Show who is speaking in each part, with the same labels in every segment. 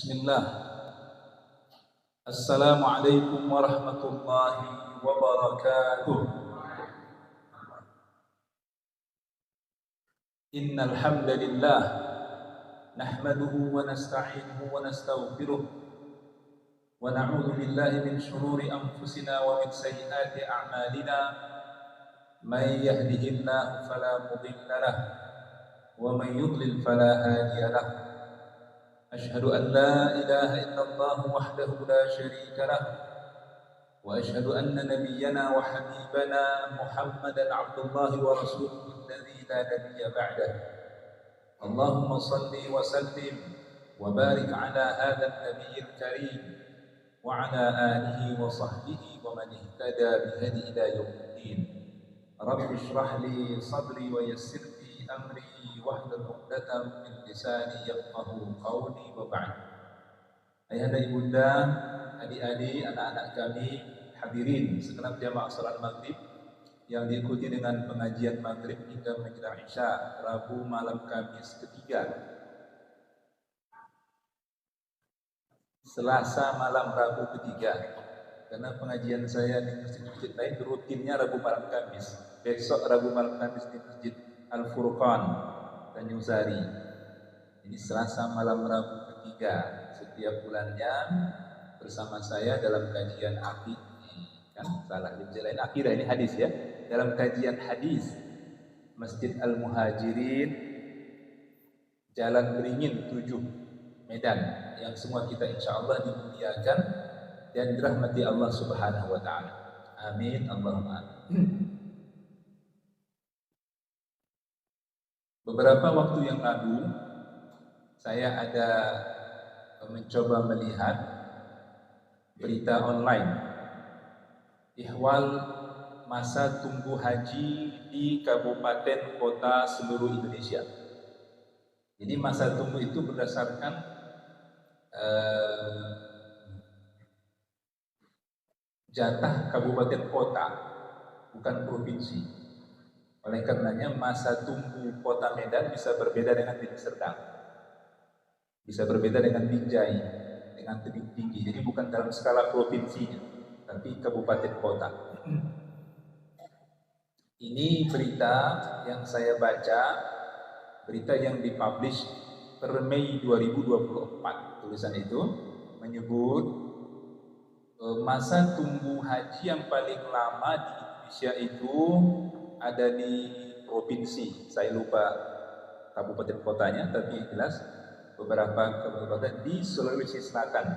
Speaker 1: Bismillah. Assalamualaikum warahmatullahi wabarakatuh. Innal hamdalillah nahmaduhu wa nasta'inuhu wa nastaghfiruh wa na'udzu billahi min shururi anfusina wa min sayyiati a'malina. May yahdihillahu fala mudilla lahu wa may yudlil fala hadiya lahu. أشهد أن لا إله إلا الله وحده لا شريك له وأشهد أن نبينا وحبيبنا محمدا عبد الله ورسوله الذي لا نبي بعده. اللهم صل وسلم وبارك على هذا النبي الكريم وعلى آله وصحبه ومن اهتدى بهدي إلى يوم الدين. رب اشرح لي صدري ويسر لي أمري wahlul 'uqdatam min lisani yafqahu qawli wa ba'd. Ayahanda ibunda, adik-adik, anak-anak kami, hadirin segenap jamaah salat maghrib yang diikuti dengan pengajian maghrib hingga menjelang isya Rabu malam Kamis ketiga, Selasa malam Rabu ketiga, karena pengajian saya di masjid-masjid lain rutinnya Rabu malam Kamis. Besok Rabu malam Kamis di Masjid Al-Furqan Tanjung Sari. Ini Selasa malam Rabu ketiga setiap bulannya bersama saya dalam kajian akid. Kan salah dijelain akidah, ini hadis ya. Dalam kajian hadis Masjid Al-Muhajirin Jalan Beringin 7 Medan, yang semua kita insyaallah dimuliakan dan dirahmati Allah Subhanahu wa taala. Amin Allahumma amin. Beberapa waktu yang lalu saya ada mencoba melihat berita online ihwal masa tunggu haji di kabupaten kota seluruh Indonesia. Jadi masa tunggu itu berdasarkan jatah kabupaten kota, bukan provinsi. Oleh karenanya masa tunggu kota Medan bisa berbeda dengan Deli Serdang, bisa berbeda dengan Binjai, dengan Tebing Tinggi. Jadi bukan dalam skala provinsinya, tapi kabupaten kota. Ini berita yang saya baca, berita yang dipublish per Mei 2024. Tulisan itu menyebut masa tunggu haji yang paling lama di Indonesia itu ada di provinsi, saya lupa kabupaten kotanya, tapi jelas beberapa kabupaten di Sulawesi Selatan.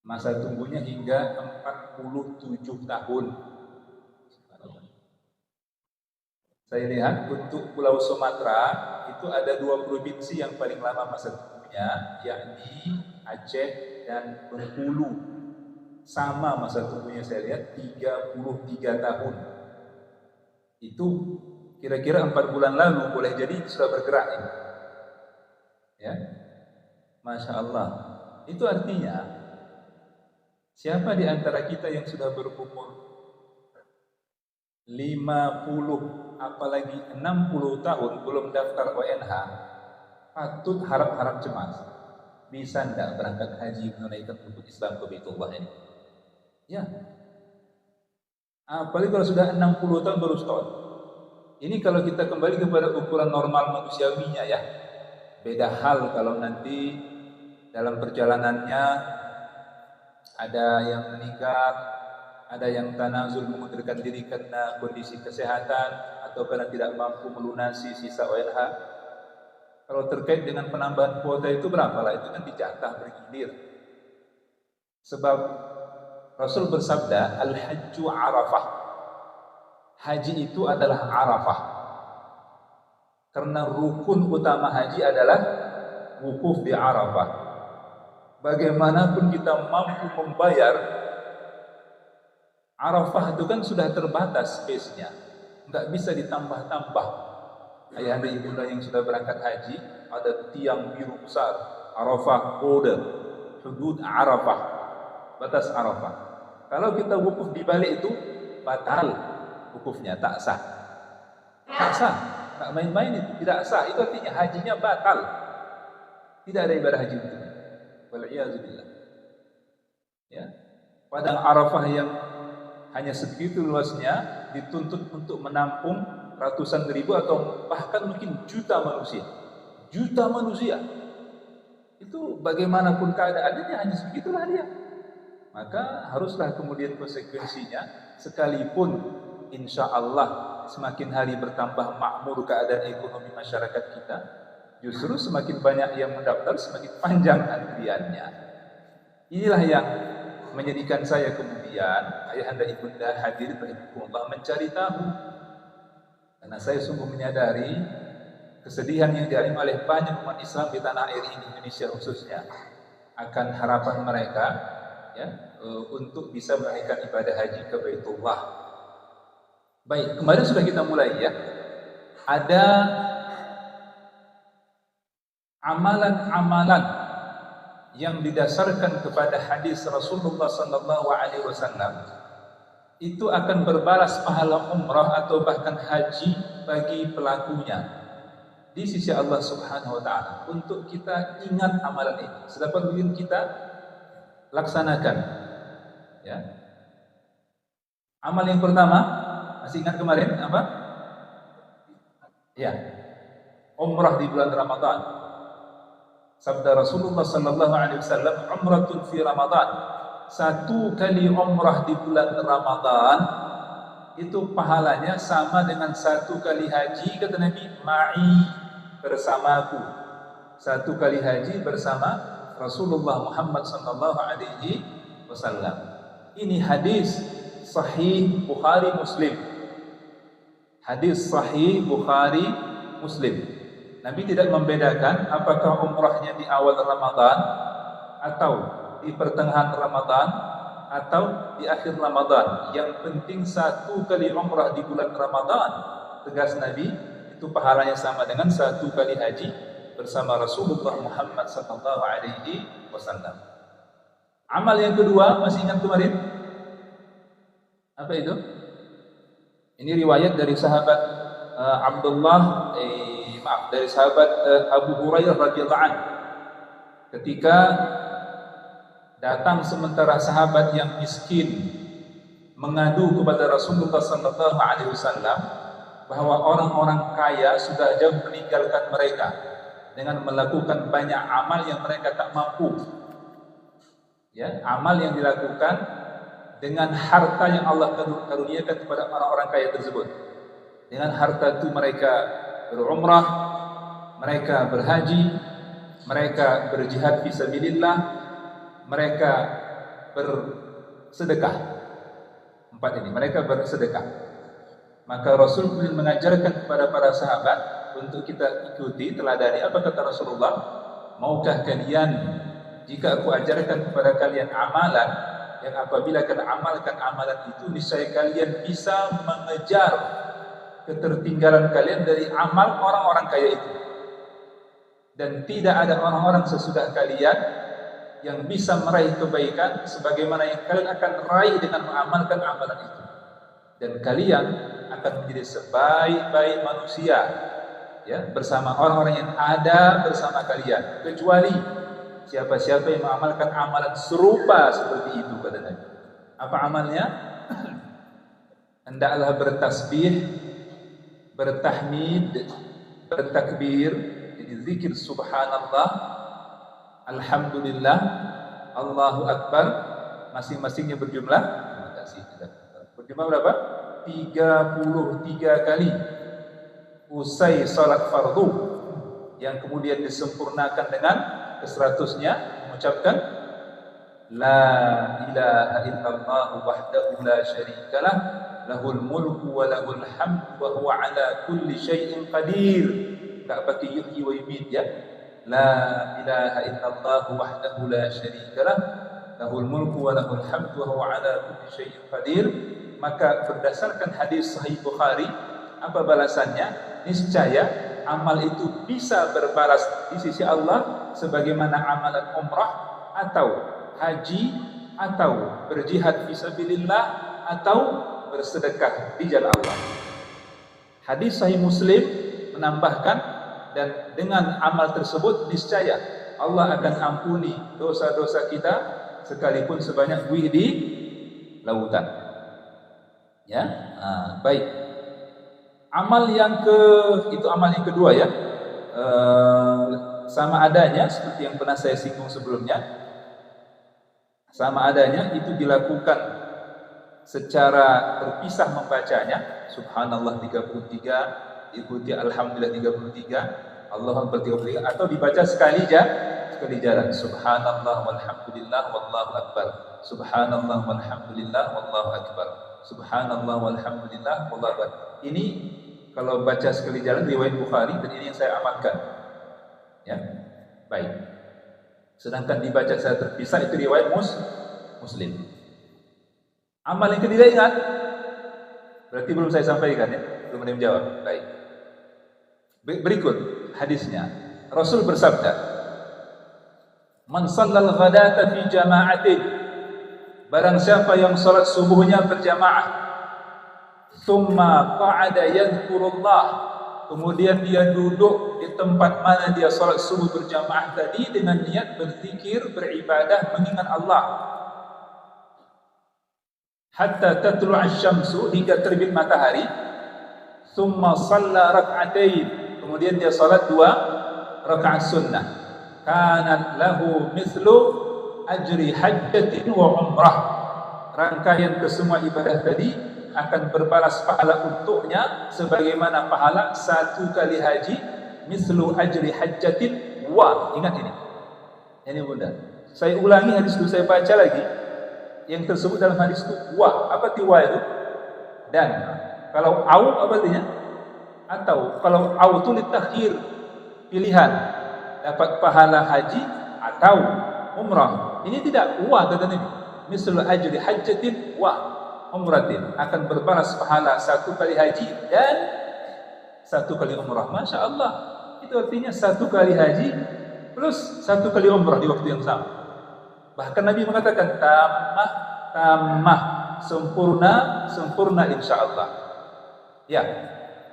Speaker 1: Masa tunggunya hingga 47 tahun. Saya lihat untuk Pulau Sumatera itu ada 2 provinsi yang paling lama masa tunggunya, yakni Aceh dan Bengkulu. Sama masa tunggunya saya lihat 33 tahun. Itu kira-kira 4 bulan lalu, boleh jadi sudah bergerak ini. Ya, Masya Allah. Itu artinya siapa di antara kita yang sudah berumur 50 apalagi 60 tahun belum daftar ONH, patut harap-harap cemas. Bisa enggak berangkat haji menunaikan untuk Islam ke Baitullah ini? Ya. Apalagi kalau sudah 60 tahun baru start. Ini kalau kita kembali kepada ukuran normal manusiawinya ya. Beda hal kalau nanti dalam perjalanannya ada yang meninggal, ada yang tanazul mengundurkan diri karena kondisi kesehatan atau karena tidak mampu melunasi sisa ONH. Kalau terkait dengan penambahan kuota itu berapalah, itu kan dijatah bergilir. Sebab Rasul bersabda, Al-Hajju Arafah. Haji itu adalah Arafah. Karena rukun utama haji adalah wukuf di Arafah. Bagaimanapun kita mampu membayar, Arafah itu kan sudah terbatas space-nya. Nggak bisa ditambah-tambah. Ayahanda ibunda yang sudah berangkat haji, ada tiang biru besar, Arafah kode, hudud Arafah, batas Arafah. Kalau kita wukuf di balik itu batal wukufnya, tak sah. Tak sah, tak main-main itu, tidak sah. Itu artinya hajinya batal. Tidak ada ibadah haji itu. Wal'iyazubillah. Ya. Padang Arafah yang hanya segitu luasnya dituntut untuk menampung ratusan ribu atau bahkan mungkin juta manusia. Juta manusia. Itu bagaimanapun keadaannya hanya segitulah dia. Maka haruslah kemudian konsekuensinya, sekalipun insya Allah semakin hari bertambah makmur keadaan ekonomi masyarakat kita, justru semakin banyak yang mendaftar, semakin panjang antriannya. Inilah yang menjadikan saya kemudian, ayahanda ibunda hadirin rahimakumullah, mencari tahu. Karena saya sungguh menyadari kesedihan yang dialami oleh banyak umat Islam di tanah air ini, Indonesia khususnya, akan harapan mereka ya untuk bisa menunaikan ibadah haji ke Baitullah. Baik, kemarin sudah kita mulai ya. Ada amalan-amalan yang didasarkan kepada hadis Rasulullah sallallahu alaihi wasallam itu akan berbalas pahala umrah atau bahkan haji bagi pelakunya di sisi Allah Subhanahu wa taala. Untuk kita ingat amalan ini, sedapat mungkin kita laksanakan. Ya. Amal yang pertama, masih ingat kemarin apa? Ya. Umrah di bulan Ramadan. Sabda Rasulullah sallallahu alaihi wasallam, umratun fi Ramadan. Satu kali umrah di bulan Ramadan itu pahalanya sama dengan satu kali haji, kata Nabi, ma'i, bersamaku. Satu kali haji bersama Rasulullah Muhammad sallallahu alaihi wasallam. Ini hadis sahih Bukhari Muslim. Hadis sahih Bukhari Muslim. Nabi tidak membedakan apakah umrahnya di awal Ramadan atau di pertengahan Ramadan atau di akhir Ramadan. Yang penting satu kali umrah di bulan Ramadan, tegas Nabi, itu pahalanya sama dengan satu kali haji bersama Rasulullah Muhammad sallallahu alaihi wasallam. Amal yang kedua, masih ingat kemarin? Apa itu? Ini riwayat dari sahabat dari sahabat Abu Hurairah radhiyallahu anhu. Ketika datang sementara sahabat yang miskin mengadu kepada Rasulullah sallallahu alaihi wasallam bahwa orang-orang kaya sudah jauh meninggalkan mereka dengan melakukan banyak amal yang mereka tak mampu. Ya, amal yang dilakukan dengan harta yang Allah karuniakan kepada orang-orang kaya tersebut. Dengan harta itu mereka berumrah, mereka berhaji, mereka berjihad fisabilillah, mereka bersedekah. Empat ini, mereka bersedekah. Maka Rasul kemudian mengajarkan kepada para sahabat untuk kita ikuti, teladani. Apa kata Rasulullah? Maukah kalian jika aku ajarkan kepada kalian amalan yang apabila kalian amalkan amalan itu, niscaya kalian bisa mengejar ketertinggalan kalian dari amal orang-orang kaya itu. Dan tidak ada orang-orang sesudah kalian yang bisa meraih kebaikan sebagaimana yang kalian akan raih dengan mengamalkan amalan itu. Dan kalian akan menjadi sebaik-baik manusia ya, bersama orang-orang yang ada bersama kalian, kecuali siapa-siapa yang mengamalkan amalan serupa seperti itu, kata Nabi. Apa amalnya? Hendaklah bertasbih, bertahmid, bertakbir, jadi zikir subhanallah, alhamdulillah, Allahu akbar, masing-masingnya berjumlah, terima kasih, berjumlah berapa? 33 kali usai salat fardu, yang kemudian disempurnakan dengan ke-100-nya mengucapkan la ilaha illallah wahdahu la syarikalah lahul mulku wa lahul hamdu wa huwa ala kulli syai'in qadir. Tak pakai yuhyi wa yumiit ya. La ilaha illallah wahdahu la syarikalah lahul mulku wa lahul hamdu wa huwa ala kulli syai'in qadir. Maka berdasarkan hadis sahih Bukhari, apa balasannya? Niscaya amal itu bisa berbalas di sisi Allah sebagaimana amalan umrah atau haji atau berjihad fisabilillah atau bersedekah di jalan Allah. Hadis sahih Muslim menambahkan, dan dengan amal tersebut niscaya Allah akan ampuni dosa-dosa kita sekalipun sebanyak buih di lautan. Ya, baik. Amal yang kedua ya, sama adanya seperti yang pernah saya singgung sebelumnya. Sama adanya itu dilakukan secara terpisah membacanya. Subhanallah 33, ikuti Alhamdulillah 33, Allahu Akbar 33, atau dibaca sekali jalan. Subhanallah walhamdulillah wallahu akbar. Subhanallah walhamdulillah wallahu akbar. Subhanallah walhamdulillah wallahu akbar. Ini kalau baca sekali jalan riwayat Bukhari, dan ini yang saya amalkan. Ya. Baik. Sedangkan dibaca secara terpisah itu riwayat Muslim. Amal yang ketiga ingat? Berarti belum saya sampaikan ya, belum ada yang menjawab. Baik. Berikut hadisnya. Rasul bersabda, "Man shallal ghadata fi jama'atin." Barang siapa yang salat subuhnya berjamaah, thumma qa'ada yadhkurullah, kemudian dia duduk di tempat mana dia salat subuh berjamaah tadi dengan niat berzikir, beribadah, mengingat Allah, hatta tatlu'a asy-syamsu, hingga terbit matahari. Thumma shalla rak'atain, kemudian dia salat 2 rakaat sunnah. Kanat lahu mithlu ajri hajjatin wa umrah. Rangkaian kesemua ibadah tadi akan berbalas pahala untuknya sebagaimana pahala 1 kali haji, mithlu ajri hajjatin wa. Ingat ini mudah. Saya ulangi hadis itu, saya baca lagi. Yang tersebut dalam hadis itu wa. Apa arti wa itu? Dan kalau au apa artinya? Atau kalau au itu litakhir, pilihan, dapat pahala haji atau umrah. Ini tidak wa kata Nabi. Misal ajri hajjatin wa umratin, akan berbalas pahala 1 kali haji dan 1 kali umrah. Masya Allah, itu artinya 1 kali haji plus 1 kali umrah di waktu yang sama. Bahkan Nabi mengatakan tamah, sempurna insya Allah. Ya,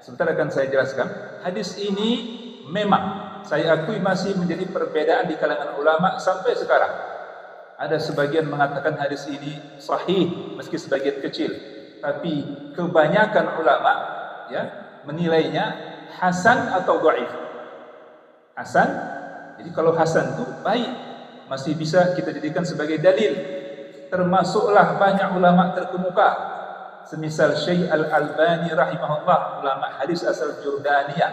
Speaker 1: sebentar akan saya jelaskan. Hadis ini memang saya akui masih menjadi perbedaan di kalangan ulama sampai sekarang. Ada sebagian mengatakan hadis ini sahih, meski sebagian kecil, tapi kebanyakan ulama ya menilainya hasan atau dhaif. Hasan, jadi kalau hasan itu baik, masih bisa kita jadikan sebagai dalil. Termasuklah banyak ulama terkemuka, semisal Syekh Al-Albani rahimahullah, ulama hadis asal Jordaniyah.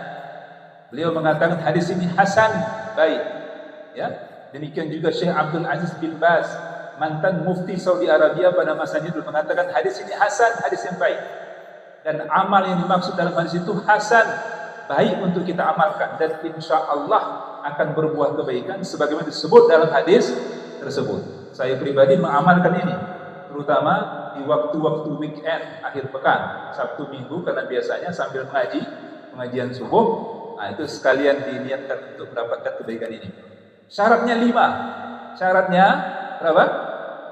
Speaker 1: Beliau mengatakan hadis ini hasan, baik. Ya, demikian juga Syekh Abdul Aziz bin Baz, mantan mufti Saudi Arabia pada masanya dulu, mengatakan hadis ini hasan, hadis yang baik. Dan amal yang dimaksud dalam hadis itu hasan, baik untuk kita amalkan, dan insya Allah akan berbuah kebaikan sebagaimana disebut dalam hadis tersebut. Saya pribadi mengamalkan ini, terutama di waktu-waktu weekend, akhir pekan, Sabtu Minggu, karena biasanya sambil pengajian subuh, itu sekalian diniatkan untuk mendapatkan kebaikan ini. Syaratnya 5. Syaratnya berapa?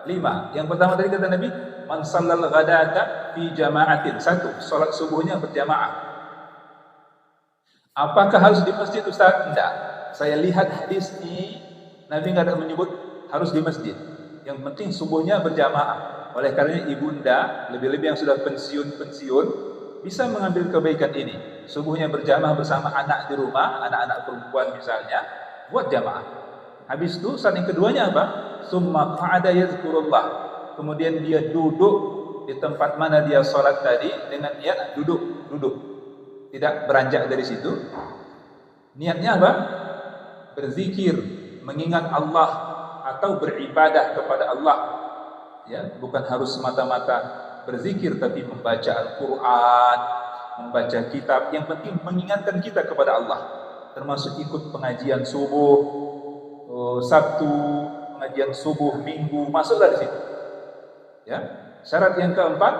Speaker 1: 5. Yang pertama tadi kata Nabi, man shallal ghadata fi jama'atin. 1, salat subuhnya berjamaah. Apakah harus di masjid, Ustaz? Tidak. Saya lihat hadis ini, Nabi nggak ada menyebut harus di masjid. Yang penting subuhnya berjamaah. Oleh karenanya ibunda, lebih-lebih yang sudah pensiun, bisa mengambil kebaikan ini. Subuhnya berjamaah bersama anak di rumah, anak-anak perempuan misalnya, buat jamaah. Habis itu saat yang keduanya apa? Summa qa'ada yadhkurullah. Kemudian dia duduk di tempat mana dia sholat tadi dengan niat duduk. Tidak beranjak dari situ. Niatnya apa? Berzikir, mengingat Allah atau beribadah kepada Allah. Ya, bukan harus semata-mata berzikir, tapi membaca Al-Quran, membaca kitab. Yang penting mengingatkan kita kepada Allah. Termasuk ikut pengajian subuh, Sabtu, pengajian subuh, Minggu, masuklah di situ. Ya. Syarat yang keempat,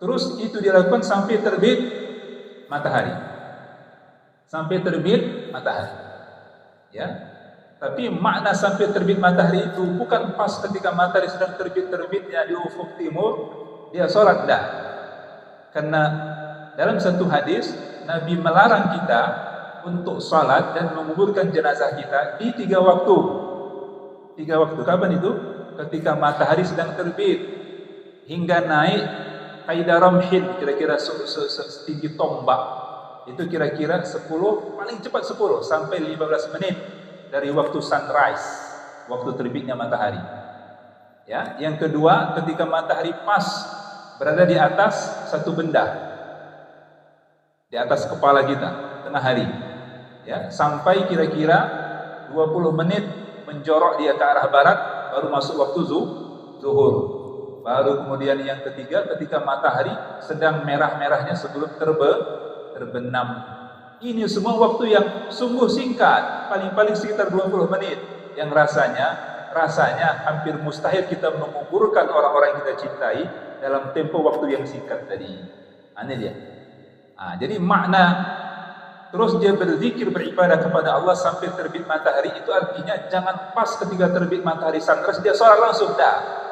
Speaker 1: terus itu dilakukan sampai terbit matahari. Sampai terbit matahari. Ya. Tapi makna sampai terbit matahari itu bukan pas ketika matahari sedang terbit-terbitnya di ufuk timur dia sholat, dah. Karena dalam satu hadis Nabi melarang kita untuk salat dan menguburkan jenazah kita di 3 waktu. 3 waktu. Kapan itu? Ketika matahari sedang terbit hingga naik qaida ramhin, kira-kira setinggi tombak. Itu kira-kira 10, paling cepat 10 sampai 15 menit dari waktu sunrise, waktu terbitnya matahari. Ya, yang kedua, ketika matahari pas berada di atas satu benda, di atas kepala kita tengah hari, ya, sampai kira-kira 20 menit menjorok dia ke arah barat, baru masuk waktu zuhur. Baru kemudian yang ketiga, ketika matahari sedang merah-merahnya sebelum terbenam. Ini semua waktu yang sungguh singkat, paling-paling sekitar 20 menit, yang rasanya hampir mustahil kita menguburkan orang-orang yang kita cintai dalam tempo waktu yang singkat tadi. Ini dia. Jadi makna terus dia berzikir, beribadah kepada Allah sampai terbit matahari, itu artinya jangan pas ketika terbit matahari sunrise dia sholat langsung, dah.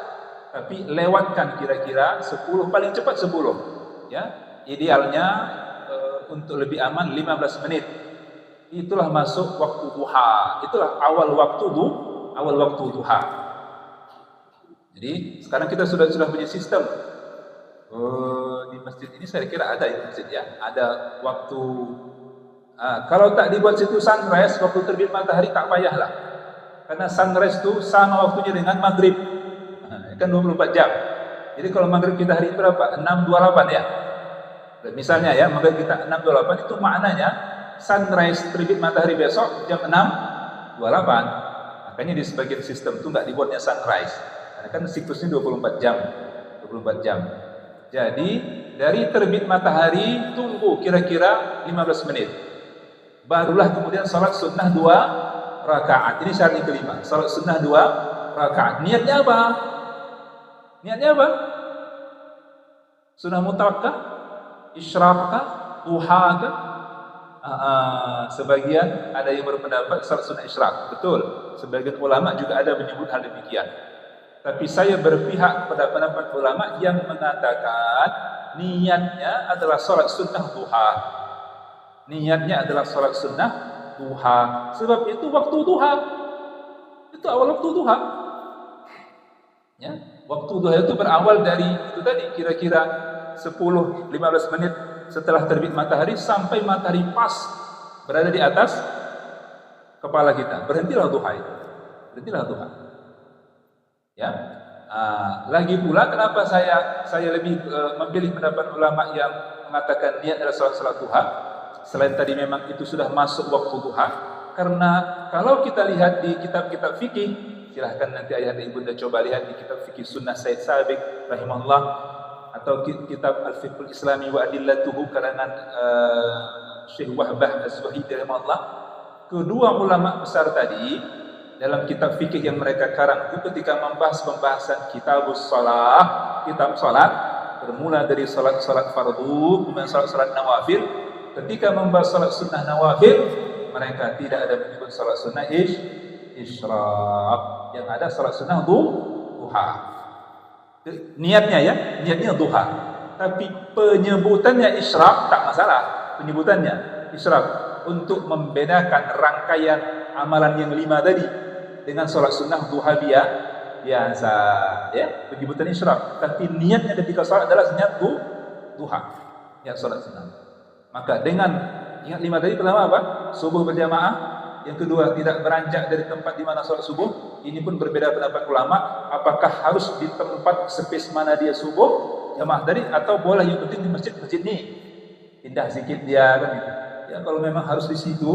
Speaker 1: Tapi lewatkan kira-kira 10, paling cepat 10. Ya, idealnya untuk lebih aman 15 menit. Itulah masuk waktu duha. Itulah awal waktu duha. Jadi sekarang kita sudah punya sistem. Di masjid ini saya kira ada di masjid, ya. Ada waktu. Kalau tak dibuat situ sunrise, waktu terbit matahari tak payahlah. Karena sunrise itu sama waktunya dengan maghrib. Kan 24 jam. Jadi kalau maghrib kita hari ini berapa? 6.28 ya. Misalnya ya, maghrib kita 6.28, itu maknanya sunrise terbit matahari besok jam 6.28. Makanya di sebagian sistem itu nggak dibuatnya sunrise. Karena kan siklusnya 24 jam. 24 jam. Jadi dari terbit matahari tunggu kira-kira 15 menit. Barulah kemudian salat sunnah 2 rakaat. Ini syarat yang kelima. Salat sunnah 2 rakaat. Niatnya apa? Sunnah mutawakkah? Isyraqkah? Duhakah? Sebagian ada yang berpendapat salat sunnah isyraq. Betul. Sebagian ulama juga ada menyebut hal demikian. Tapi saya berpihak kepada pendapat ulama yang mengatakan niatnya adalah salat sunnah duha. Niatnya adalah salat sunnah duha. Sebab itu waktu duha. Itu awal waktu duha. Ya, waktu duha itu berawal dari itu tadi, kira-kira 10-15 menit setelah terbit matahari sampai matahari pas berada di atas kepala kita. Berhentilah duha itu. Berhentilah duha. Ya. Lagi pula kenapa saya lebih memilih pendapat ulama yang mengatakan niat adalah salat duha. Selain tadi memang itu sudah masuk waktu duha, karena kalau kita lihat di kitab-kitab fikih, silahkan nanti ayah dan ibunda coba lihat di kitab fikih Sunnah Said Sabiq rahimahullah, atau kitab Al-Fiqhul Islami wa Adillatuhu karangan Syekh Wahbah Az-Zuhaidi rahimahullah. Kedua ulama besar tadi dalam kitab fikih yang mereka karang itu ketika membahas pembahasan kitabus shalah, kitab salat, bermula dari salat fardu, kemudian salat nawafil. Ketika membahas salat sunnah nawafil, mereka tidak ada menyebut salat sunnah isyraq. Yang ada salat sunnah duha. Niatnya duha. Tapi penyebutannya isyraq tak masalah. Penyebutannya isyraq untuk membedakan rangkaian amalan yang 5 tadi dengan salat sunnah duha biasa, ya, penyebutan isyraq. Tapi niatnya ketika salat adalah niat duha, niat salat sunnah. Maka dengan ingat 5 tadi, pertama apa? Subuh berjamaah. Yang kedua, tidak beranjak dari tempat di mana salat subuh. Ini pun berbeda pendapat ulama. Apakah harus di tempat space mana dia subuh jamaah tadi, atau boleh yang penting di masjid nih, pindah sedikit dia kan gitu. Ya, kalau memang harus di situ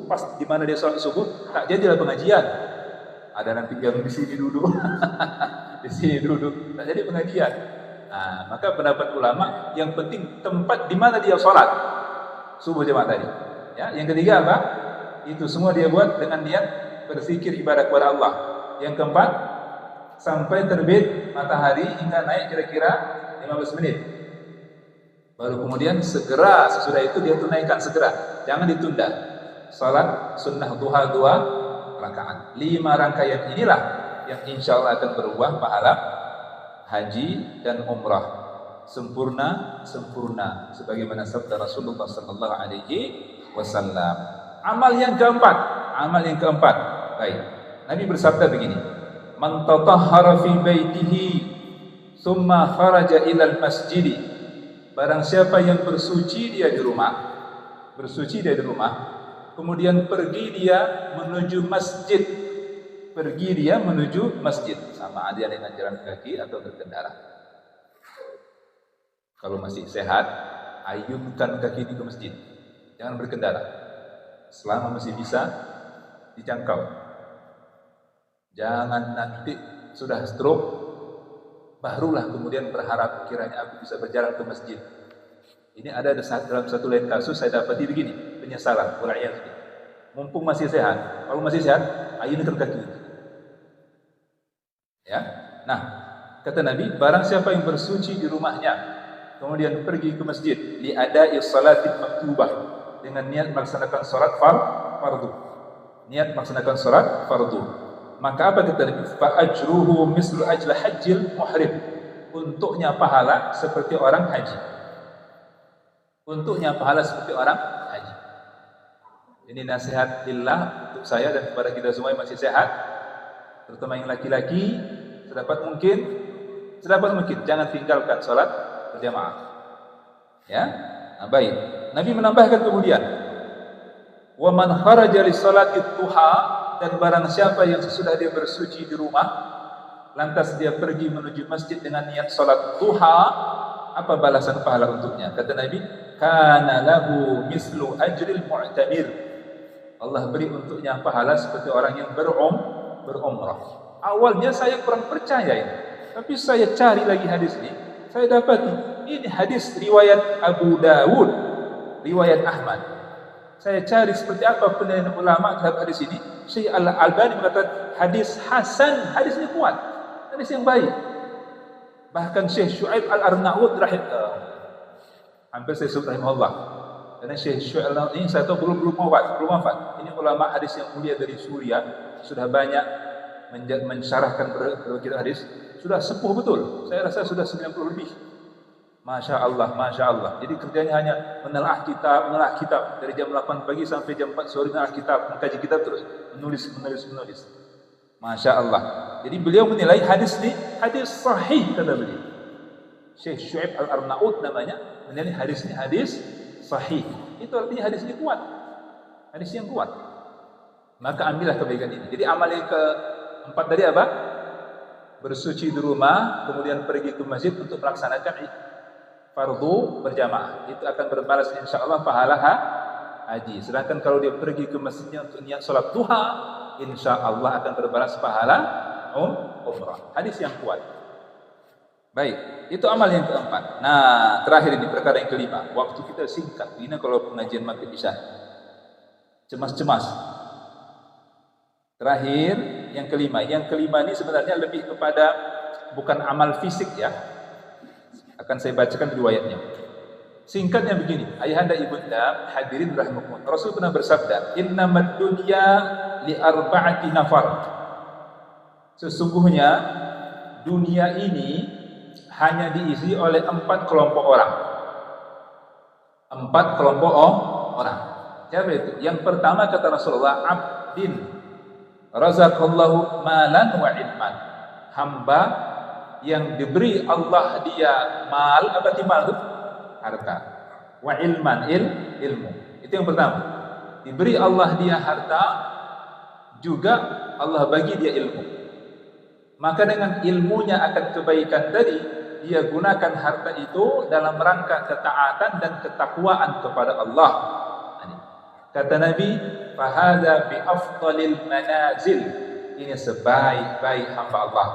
Speaker 1: pas di mana dia salat subuh, tak jadilah pengajian. Ada nanti yang di sini duduk, di sini duduk, tak jadi pengajian. Maka pendapat ulama yang penting tempat di mana dia salat subuh jamaah tadi. Ya, yang ketiga apa? Itu semua dia buat dengan niat berzikir ibadah kepada Allah. Yang keempat, sampai terbit matahari hingga naik kira-kira 15 menit. Baru kemudian segera sesudah itu dia tunaikan segera. Jangan ditunda. Salat sunnah duha 2 rakaat. 5 rangkaian inilah yang insya Allah akan berubah pahala haji dan umrah. Sempurna sebagaimana sabda Rasulullah sallallahu alaihi wasallam. Amal yang keempat, Baik. Nabi bersabda begini, "Man tatahhara fi baitihi thumma kharaja ilal masjid." Barang siapa yang bersuci dia di rumah, kemudian pergi dia menuju masjid, sama ada dengan jalan kaki atau berkendara. Kalau masih sehat, ayunkan kaki ke masjid, jangan berkendara selama masih bisa dijangkau. Jangan nanti sudah stroke barulah kemudian berharap kiranya aku bisa berjalan ke masjid. Ini ada dalam satu lain kasus saya dapati begini, penyesalan. Mumpung masih sehat, kalau masih sehat, ayunkan kaki. Ya, nah kata Nabi, barang siapa yang bersuci di rumahnya, kemudian pergi ke masjid, li'ada'i salatin maktubah, dengan niat melaksanakan salat fardu. Maka apa kata Nabi? Fa ajruhu mislu ajla hajjil muhrim. Untuknya pahala seperti orang haji. Ini nasihat lillah untuk saya dan kepada kita semua yang masih sehat, terutama yang laki-laki, sedapat mungkin jangan tinggalkan salat berjamaah. Ya, nah, baik. Nabi menambahkan kemudian, wa man kharaja li salati duha, dan barang siapa yang sesudah dia bersuci di rumah, lantas dia pergi menuju masjid dengan niat salat duha, apa balasan pahala untuknya? Kata Nabi, kana lahu mislu ajril mu'tamir. Allah beri untuknya pahala seperti orang yang berumrah. Awalnya saya kurang percaya ini, tapi saya cari lagi hadis ini, saya dapati ini hadis riwayat Abu Dawud, riwayat Ahmad. Saya cari seperti apa penilaian ulama terhadap hadis ini. Syekh Al-Albani mengatakan hadis hasan, hadis ini kuat, hadis yang baik. Bahkan Syekh Syu'aib Al-Arnaud hampir saya sebut rahimahullah, karena Syekh Syu'aib Al-Arnaud ini saya tahu belum wafat. Ini ulama hadis yang mulia dari Suriah, sudah banyak mensyarahkan berbagai hadis, sudah sepuh betul. Saya rasa sudah 90 lebih. Masya Allah. Jadi kerjanya hanya menelaah kitab dari jam 8 pagi sampai jam 4 sore, menelaah kitab, mengkaji kitab terus, menulis. Masya Allah. Jadi beliau menilai hadis ini hadis sahih, kata beliau. Syekh Syu'aib Al-Arnaud namanya, menilai hadis ini hadis sahih. Itu artinya hadis ini kuat. Hadis yang kuat. Maka ambillah kebaikan ini. Jadi amal yang keempat tadi apa? Bersuci di rumah, kemudian pergi ke masjid untuk melaksanakan fardu berjamaah. Itu akan berbalas insyaallah pahala haji. Sedangkan kalau dia pergi ke masjidnya untuk niat salat duha, insyaallah akan berbalas pahala umrah. Hadis yang kuat. Baik, itu amal yang keempat. Nah, terakhir ini perkara yang kelima. Waktu kita singkat. Ini kalau pengajian maghrib isya. Cemas. Terakhir yang kelima. Yang kelima ini sebenarnya lebih kepada bukan amal fisik ya. Akan saya bacakan riwayatnya. Singkatnya begini, ayahanda ibunda hadirin rahimakumullah. Rasul pernah bersabda, "Innamad dunya li arba'ati nafar." Sesungguhnya dunia ini hanya diisi oleh 4 kelompok orang. 4 kelompok orang. Siapa itu? Yang pertama kata Rasulullah, abdin razaqallahu malan wa ilman. Hamba yang diberi Allah dia mal, apa itu mal? Harta. Wa ilman, ilmu. Itu yang pertama. Diberi Allah dia harta, juga Allah bagi dia ilmu. Maka dengan ilmunya akan kebaikan tadi, dia gunakan harta itu dalam rangka ketaatan dan ketakwaan kepada Allah. Kata Nabi, "Fahadza bi afdalil manazil." Ini sebaik-baik hamba Allah.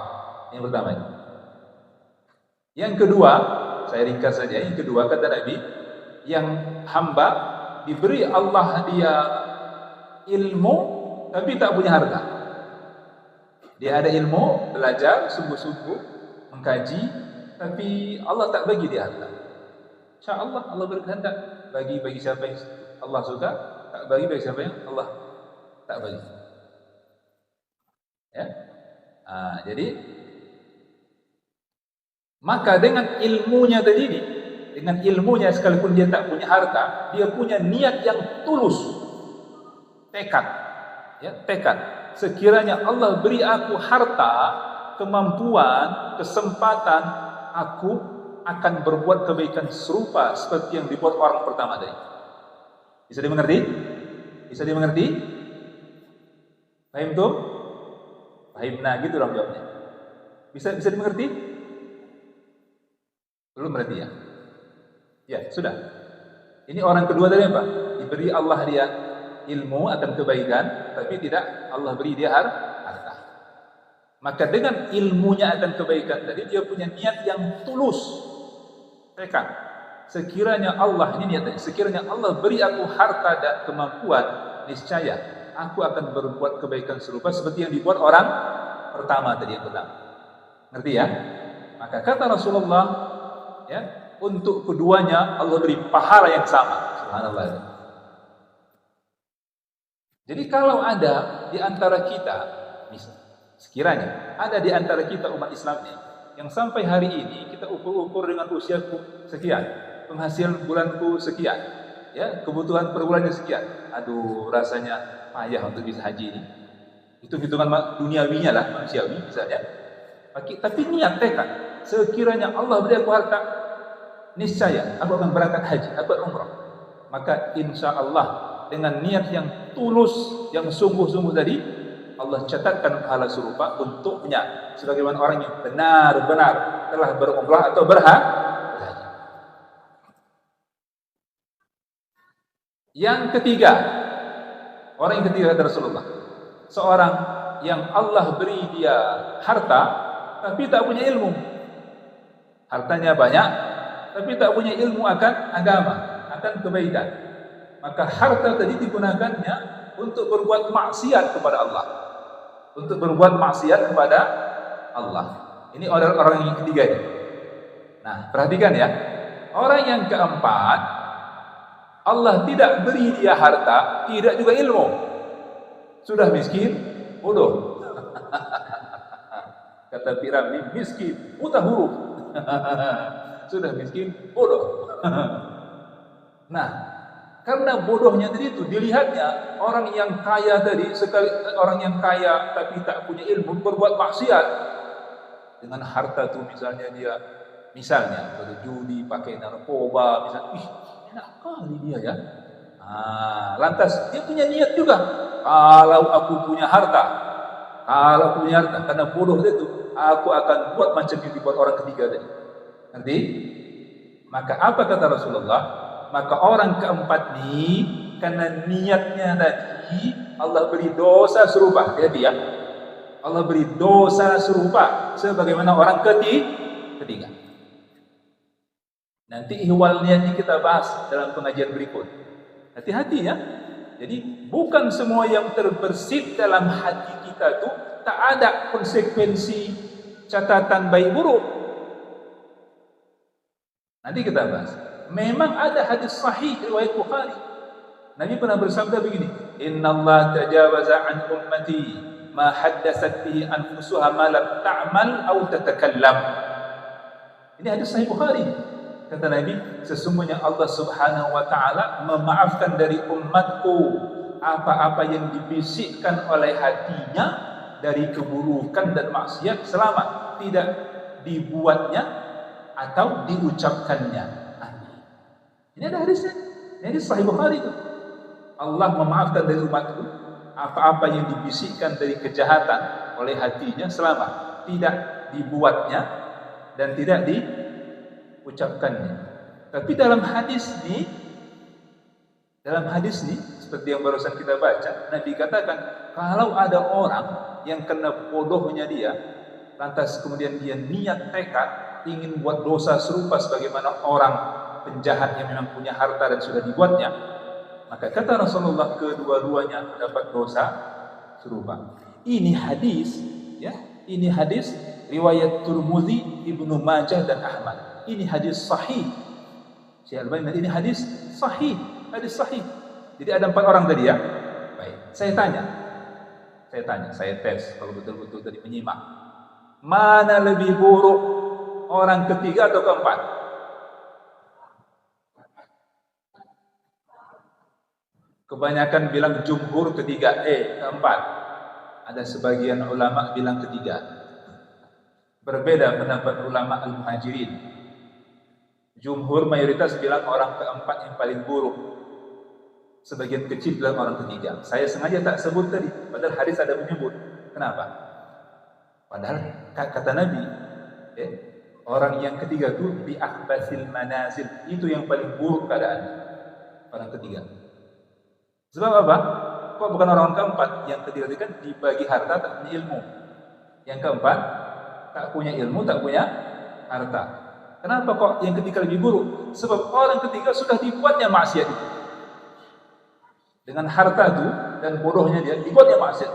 Speaker 1: Yang pertama ini. Yang kedua, saya ringkas saja. Yang kedua kata Nabi, yang hamba diberi Allah dia ilmu tapi tak punya harta. Dia ada ilmu, belajar sungguh-sungguh, mengkaji, tapi Allah tak bagi dia harta. InsyaAllah Allah berkehendak bagi siapa yang Allah suka, tak bagi siapa yang Allah tak bagi. Ya, jadi maka dengan ilmunya tadi, dengan ilmunya sekalipun dia tak punya harta, dia punya niat yang tulus. tekad, ya, tekad. Sekiranya Allah beri aku harta, kemampuan, kesempatan, aku akan berbuat kebaikan serupa seperti yang dibuat orang pertama tadi. Bisa dimengerti? Bisa dimengerti? Paham tuh? Paham, nah gitu dong jawabnya. Bisa dimengerti? Belum berarti ya? Ya, sudah. Ini orang kedua tadi apa? Diberi Allah dia ilmu akan kebaikan, tapi tidak Allah beri dia harta. Maka dengan ilmunya akan kebaikan tadi, dia punya niat yang tulus, tekad. Sekiranya Allah, ini niatnya, sekiranya Allah beri aku harta dan kemampuan, niscaya aku akan berbuat kebaikan serupa seperti yang dibuat orang pertama tadi yang pertama. Ngerti ya? Maka kata Rasulullah, ya, untuk keduanya Allah beri pahala yang sama. Subhanallah. Jadi kalau ada di antara kita, sekiranya ada di antara kita umat Islam ini yang sampai hari ini kita ukur-ukur dengan usiaku sekian, penghasilan bulanku sekian, ya, kebutuhan per bulannya sekian. Aduh, rasanya payah untuk bisa haji ini. Itu hitungan duniawinya lah, manusiawi misalnya. Tapi niat tekad, sekiranya Allah beri aku harta, niscaya aku akan berangkat haji, aku akan umrah. Maka insya Allah dengan niat yang tulus, yang sungguh-sungguh tadi, Allah catatkan pahala serupa untuknya sebagaimana orang yang benar-benar telah berumrah atau berhaji. Yang ketiga, orang yang ketiga kata Rasulullah, seorang yang Allah beri dia harta tapi tak punya ilmu. Hartanya banyak tapi tak punya ilmu akan agama, akan kebaikan. Maka harta tadi digunakannya untuk berbuat maksiat kepada Allah. Untuk berbuat maksiat kepada Allah. Ini orang yang ketiga ini. Nah, perhatikan ya. Orang yang keempat, Allah tidak beri dia harta, tidak juga ilmu. Sudah miskin, bodoh. Kata Piramli, miskin, buta huruf. Sudah miskin, bodoh. Nah, karena bodohnya tadi itu dilihatnya orang yang kaya tadi, orang yang kaya tapi tak punya ilmu berbuat maksiat dengan harta tuh, misalnya berjudi, pakai narkoba, misalnya, enak kali dia ya. Lantas dia punya niat juga, kalau aku punya harta, karena bodoh itu, aku akan buat macam yang dibuat orang ketiga tadi. Nanti, maka apa kata Rasulullah? Maka orang keempat ini karena niatnya tadi Allah beri dosa serupa. Jadi ya, Allah beri dosa serupa sebagaimana orang ketiga. Nanti ihwal niatnya kita bahas dalam pengajian berikut. Hati-hati ya. Jadi bukan semua yang terbersit dalam hati kita itu tak ada konsekuensi catatan baik buruk. Nanti kita bahas. Memang ada hadis sahih riwayat Bukhari. Nabi pernah bersabda begini, "Innallaha tajawaza an ummati ma haddatsat bihi anfusuha ma lam ta'mal aw tatakallam." Ini hadis sahih Bukhari. Kata Nabi, sesungguhnya Allah Subhanahu wa taala memaafkan dari umatku apa-apa yang dibisikkan oleh hatinya dari keburukan dan maksiat selama tidak dibuatnya atau diucapkannya. Ini ada hadisnya. Ini sahih Bukhari itu. Allah memaafkan dari umatku apa-apa yang dibisikkan dari kejahatan oleh hatinya selama tidak dibuatnya dan tidak diucapkannya. Tapi dalam hadis ini seperti yang barusan kita baca, Nabi katakan kalau ada orang yang kena bodohnya dia, lantas kemudian dia niat tekad ingin buat dosa serupa sebagaimana orang penjahat yang memang punya harta dan sudah dibuatnya, maka kata Rasulullah kedua-duanya mendapat dosa serupa. Ini hadis, ya, ini hadis riwayat Tirmidzi, Ibnu Majah dan Ahmad. Ini hadis sahih. Syekh Albani, ini hadis sahih, Jadi ada 4 orang tadi ya. Baik, saya tes kalau betul-betul tadi menyimak. Mana lebih buruk, orang ketiga atau keempat? Kebanyakan bilang jumhur ketiga, keempat. Ada sebagian ulama bilang ketiga. Berbeda pendapat ulama al-muhajirin. Jumhur mayoritas bilang orang keempat yang paling buruk. Sebagian kecil bilang orang ketiga. Saya sengaja tak sebut tadi, padahal hadis ada menyebut. Kenapa? Padahal kata Nabi, orang yang ketiga itu bi akhbasil manazil, itu yang paling buruk keadaan. Orang ketiga. Sebab apa? Kok bukan orang keempat? Yang ketiga itu kan dibagi harta tak punya ilmu. Yang keempat tak punya ilmu, tak punya harta. Kenapa kok yang ketiga lebih buruk? Sebab orang ketiga sudah dibuatnya maksiat itu. Dengan harta itu dan bodohnya dia dibuatnya maksiat.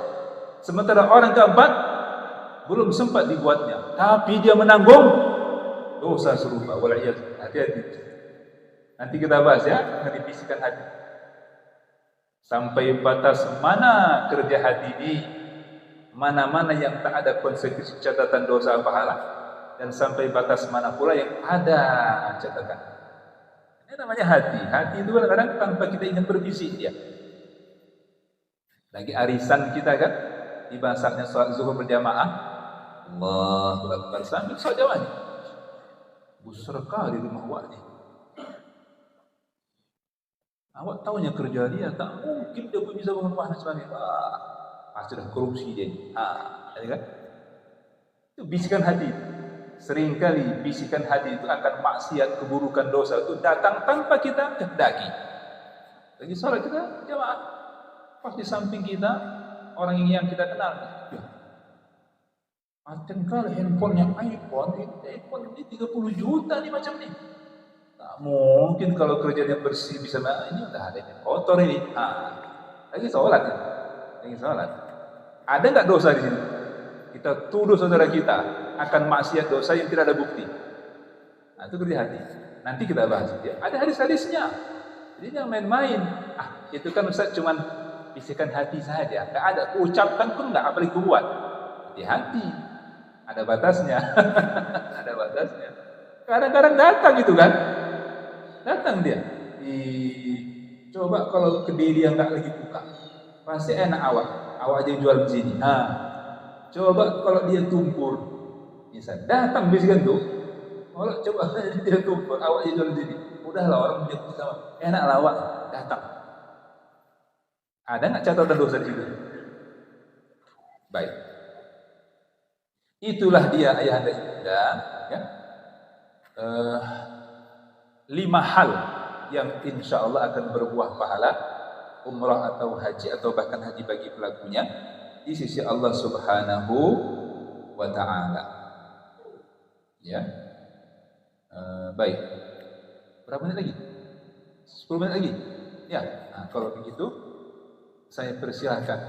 Speaker 1: Sementara orang keempat belum sempat dibuatnya, tapi dia menanggung dosa serupa. Wala'iyah, hati-hati. Nanti kita bahas ya, dengan dibisikkan hati. Sampai batas mana kerja hati ini, mana-mana yang tak ada konsekuensi catatan dosa pahala, dan sampai batas mana pula yang ada catatan. Ini namanya hati. Hati itu kadang-kadang tanpa kita ingin berbisik dia. Lagi arisan kita kan, di bahasanya sholat zuhur berjamaah, Allahu Akbar sambil sholat jamaah ni. Besar kali rumah awak ni. Awak tahunya kerja dia, tak mungkin dia pun bisa bangun rumah macam ni. Pasti dah korupsi dia. Kan? Itu bisikan hati. Seringkali bisikan hati itu akan maksiat, keburukan, dosa itu datang tanpa kita kehendaki. Lagi sholat kita jamaah, pas di samping kita orang yang kita kenal. Ya, macam kali handphonenya iPhone ini 30 juta nih macam ni. Tak mungkin kalau kerjanya bersih bisa ini udah ada yang kotor ini. Lagi sholat ya. Lagi sholat. Ada nggak dosa di sini? Kita tuduh saudara kita akan maksiat dosa yang tidak ada bukti. Nah, itu kerja hati. Nanti kita bahas ya. Ada hadis-hadisnya. Jadi jangan main-main. Itu kan Ustaz cuman bisikan hati saja. Nggak ada ucapkan pun nggak, apalagi buat. Hati-hati. Ada batasnya. Ada batasnya. Kadang-kadang datang gitu kan. Datang dia. Coba kalau kediri yang nggak lagi buka, pasti enak awak aja yang jual di sini. Coba kalau dia tumpur, bisa datang bisikan tuh. Kalau coba dia tumpur, awak aja jual di sini. Udahlah orang punya sama. Enaklah awak datang. Ada nggak catatan dosa di situ? Baik. Itulah dia ayahanda ibunda, ya. 5 hal yang insya Allah akan berbuah pahala umrah atau haji atau bahkan haji bagi pelakunya di sisi Allah Subhanahu wa Ta'ala. Ya, baik. Berapa menit lagi? 10 menit lagi. Ya, kalau begitu saya persilahkan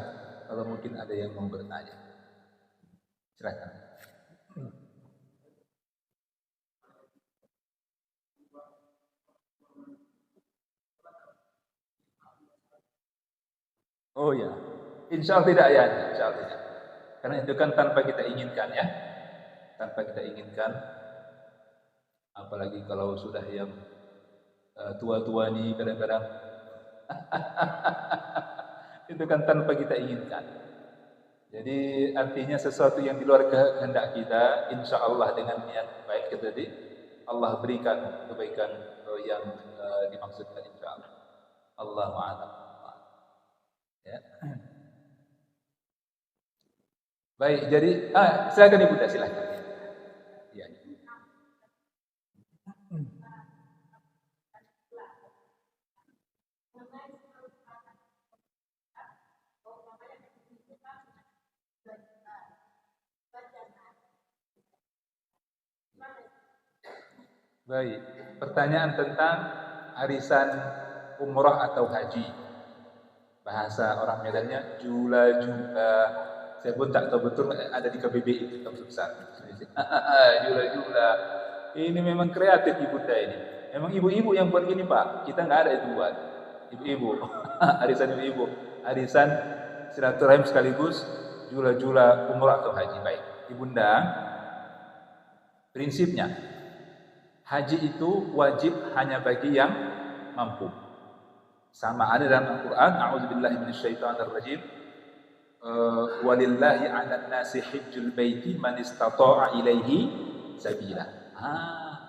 Speaker 1: kalau mungkin ada yang mau bertanya. Silakan. Oh ya, insya Allah tidak ya, insya Allah tidak. Karena itu kan tanpa kita inginkan ya, tanpa kita inginkan. Apalagi kalau sudah yang tua-tua nih kadang-kadang, itu kan tanpa kita inginkan. Jadi artinya sesuatu yang di luar kehendak kita, insya Allah dengan niat baik kita tadi, Allah berikan kebaikan yang dimaksudkan insya Allah. Allahu a'lam. Ya. Baik, jadi silakan Ibu, silakan. Ya. Baik, pertanyaan tentang arisan umrah atau haji. Bahasa orang Medannya jula-jula. Saya pun tak tahu betul ada di KBBI itu besar. Jula-jula. Ini memang kreatif Ibunda ini. Memang ibu-ibu yang buat gini Pak. Kita nggak ada itu buat. Ibu-ibu. Arisan ibu-ibu. Arisan silaturahim sekaligus jula-jula umrah atau haji. Baik. Ibunda, prinsipnya haji itu wajib hanya bagi yang mampu. Sama ada dalam Al-Quran, a'udzubillahi minasyaitonir rajim. Walillahi 'alan nasi hajjul baiti man istata'a ilaihi sabila.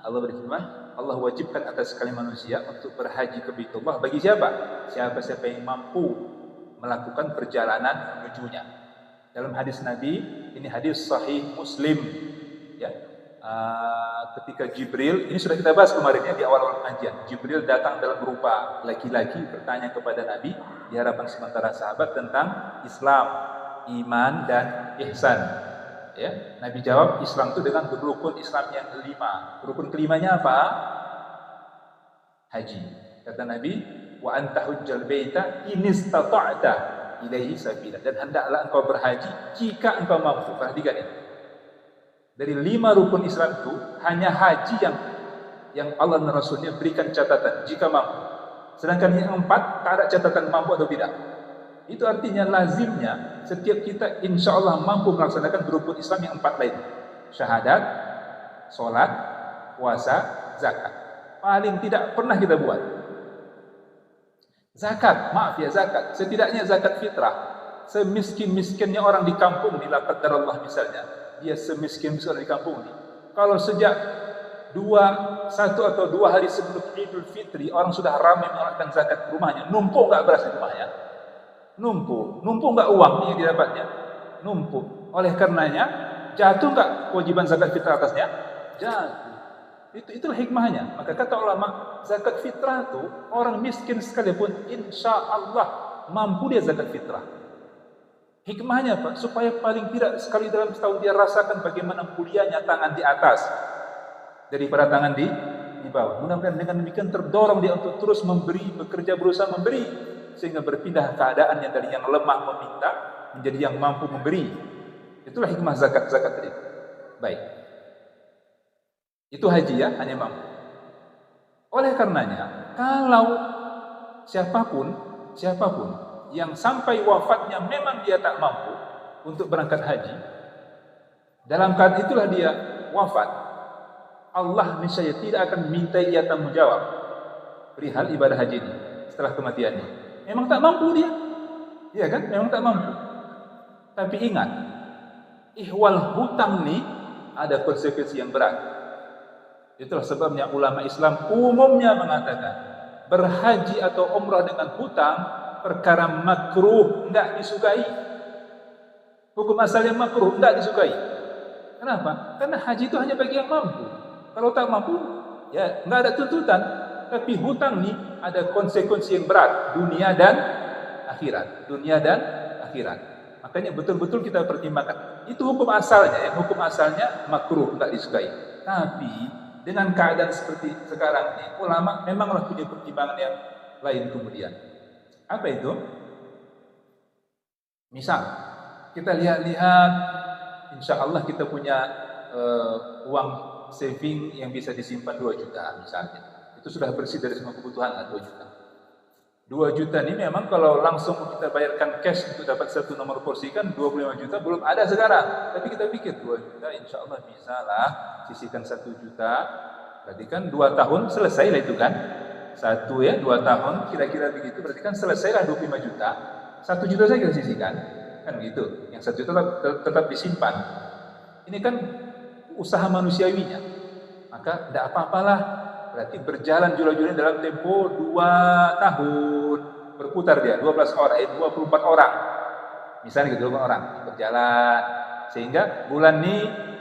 Speaker 1: Allah berfirman, Allah wajibkan atas sekalian manusia untuk berhaji ke Baitullah bagi siapa? Siapa yang mampu melakukan perjalanan menujunya. Dalam hadis Nabi, ini hadis sahih Muslim, ya. Ketika Jibril, ini sudah kita bahas kemarin ya di awal-awal pengajian. Jibril datang dalam berupa laki-laki bertanya kepada Nabi di hadapan sementara sahabat tentang Islam, iman dan ihsan. Ya, Nabi jawab Islam itu dengan rukun Islam yang 5. Rukun kelimanya apa? Haji. Kata Nabi, wa anta hujjal baita in istata'ta ilaihi sabila. Dan hendaklah engkau berhaji jika engkau mampu. Perhatikan ini. Dari 5 rukun Islam itu hanya haji yang Allah dan Rasulnya berikan catatan jika mampu. Sedangkan yang 4 tak ada catatan mampu atau tidak. Itu artinya lazimnya setiap kita insya Allah mampu melaksanakan rukun Islam yang 4 lain. Syahadat, sholat, puasa, zakat. Paling tidak pernah kita buat. Zakat, maaf ya zakat. Setidaknya zakat fitrah. Semiskin-miskinnya orang di kampung di Lakat Darullah misalnya. Dia semiskin orang di kampung ini. Kalau sejak 1 atau 2 hari sebelum Idul Fitri orang sudah ramai mengeluarkan zakat ke rumahnya, numpuk nggak beras di rumahnya? Numpuk nggak uang yang didapatnya? Numpuk. Oleh karenanya jatuh nggak kewajiban zakat fitrah atasnya? Jatuh. Itulah hikmahnya. Maka kata ulama, zakat fitrah itu orang miskin sekalipun insya Allah mampu dia zakat fitrah. Hikmahnya apa? Supaya paling tidak sekali dalam setahun dia rasakan bagaimana mulianya tangan di atas daripada tangan di bawah. Mudah-mudahan dengan demikian terdorong dia untuk terus memberi, bekerja, berusaha memberi, sehingga berpindah keadaannya dari yang lemah meminta menjadi yang mampu memberi. Itulah hikmah zakat tadi. Baik. Itu haji ya, hanya mampu. Oleh karenanya, kalau siapapun yang sampai wafatnya memang dia tak mampu untuk berangkat haji, dalam keadaan itulah dia wafat, Allah niscaya tidak akan minta ia tanggung jawab perihal ibadah haji ini setelah kematiannya. Memang tak mampu dia, iya kan? Memang tak mampu. Tapi ingat, ihwal hutang nih ada konsekuensi yang berat. Itulah sebabnya ulama Islam umumnya mengatakan berhaji atau umrah dengan hutang perkara makruh, enggak disukai. Hukum asalnya makruh, enggak disukai. Kenapa? Karena haji itu hanya bagi yang mampu. Kalau tak mampu, ya enggak ada tuntutan. Tapi hutang nih ada konsekuensi yang berat, dunia dan akhirat. Makanya betul-betul kita pertimbangkan. Itu hukum asalnya, ya. Hukum asalnya makruh, enggak disukai. Tapi dengan keadaan seperti sekarang ini, ulama memanglah punya pertimbangan yang lain kemudian. Apa itu? Misal, kita lihat-lihat, insya Allah kita punya uang saving yang bisa disimpan 2 juta misalnya. Itu sudah bersih dari semua kebutuhan lah 2 juta. 2 juta ini memang kalau langsung kita bayarkan cash untuk dapat satu nomor kursi kan 25 juta belum ada sekarang. Tapi kita pikir 2 juta insya Allah bisa lah, sisihkan 1 juta. Berarti kan 2 tahun selesai lah itu kan. 2 tahun kira-kira begitu, berarti kan selesailah 25 juta. 1 juta saya kita sisihkan, kan begitu. Yang 1 juta tetap disimpan. Ini kan usaha manusiawinya. Maka tidak apa-apalah. Berarti berjalan jula-jula dalam tempo 2 tahun. Berputar dia, 24 orang. Misalnya gitu, 24 orang berjalan. Sehingga bulan ini,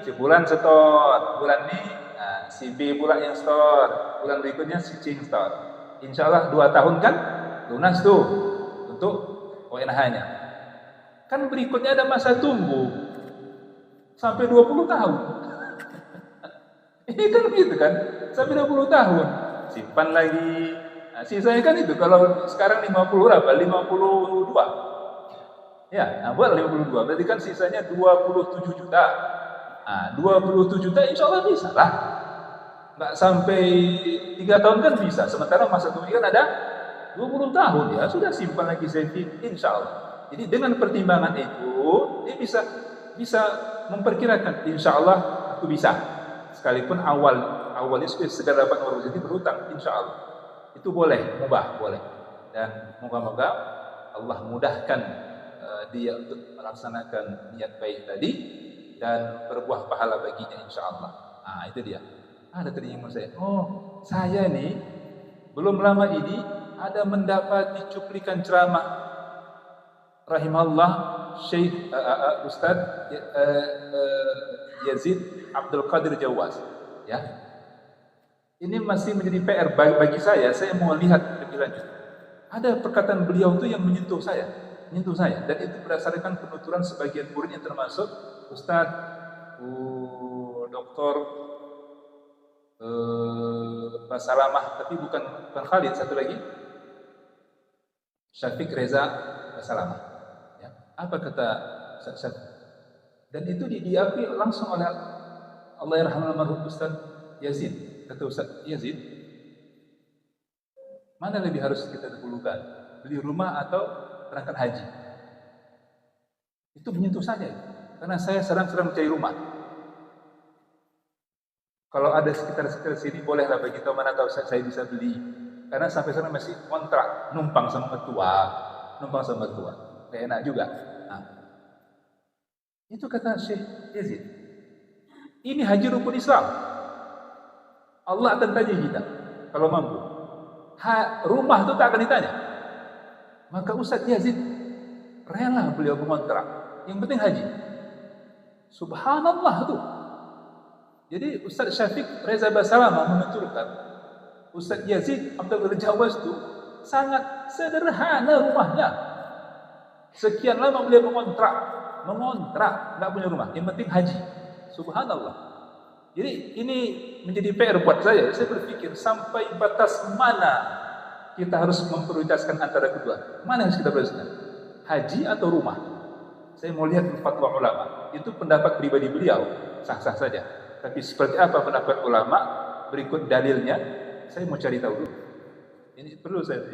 Speaker 1: sebulan setor. Bulan ini si B pula yang store, bulan berikutnya si C yang store. Insya Allah 2 tahun kan lunas tuh untuk ONH-nya. Kan berikutnya ada masa tunggu sampai 20 tahun. Ini kan gitu kan, sampai 20 tahun simpan lagi. Nah, sisanya kan itu kalau sekarang 50 berapa? 52. Ya, buat 52. Berarti kan sisanya 27 juta. 27 juta insya Allah bisa lah. Nggak sampai 3 tahun kan bisa. Sementara masa tunggu kan ada 20 tahun ya. Sudah simpan lagi saving insya Allah. Jadi dengan pertimbangan itu dia bisa memperkirakan insya Allah aku bisa. Sekalipun awalnya sudah segera dapat nomor rezeki berhutang insya Allah. Itu boleh, mubah boleh. dan moga-moga Allah mudahkan dia untuk melaksanakan niat baik tadi dan berbuah pahala baginya insyaallah. Nah, itu dia. Ada teringat saya. Oh, saya nih belum lama ini ada mendapati cuplikan ceramah rahimahullah Syekh Ustaz Yazid Abdul Qadir Jawaz. Ya. Ini masih menjadi PR bagi saya. Saya mau lihat lebih lanjut. Ada perkataan beliau itu yang menyentuh saya, dan itu berdasarkan penuturan sebagian muridnya termasuk Ustaz Dr. Basalamah, tapi bukan Khalid, satu lagi Syafiq Reza Basalamah. Ya. Apa kata Syafiq? Dan itu diakui langsung oleh Allah yarhamul Ustaz Yazid. Kata Ustaz Yazid, mana lebih harus kita dahulukan? Beli rumah atau berangkat haji? Itu menyentuh saya. Karena saya sedang mencari rumah. Kalau ada sekitar sini, bolehlah bagi tahu mana tahu saya bisa beli. Karena sampai sekarang masih kontrak, numpang sama mertua. Kayak enak juga. Nah, itu kata Syekh Yazid. Ini haji rukun Islam. Allah akan tanya kita kalau mampu. Rumah itu tak akan ditanya. Maka Ustaz Yazid rela beliau mengontrak. Yang penting haji. Subhanallah tuh. Jadi Ustaz Syafiq Reza Basalamah menuturkan Ustaz Yazid Abdul Qadir Jawaz itu sangat sederhana rumahnya. Sekian lama beliau mengontrak, nggak punya rumah. Yang penting haji. Subhanallah. Jadi ini menjadi PR buat saya. Saya berpikir sampai batas mana kita harus memprioritaskan antara kedua. Mana yang harus kita prioritaskan? Haji atau rumah? Saya mau lihat fatwa ulama. Itu pendapat pribadi beliau, sah-sah saja. Tapi seperti apa pendapat ulama? Berikut dalilnya. Saya mau cari tahu dulu. Ini perlu saya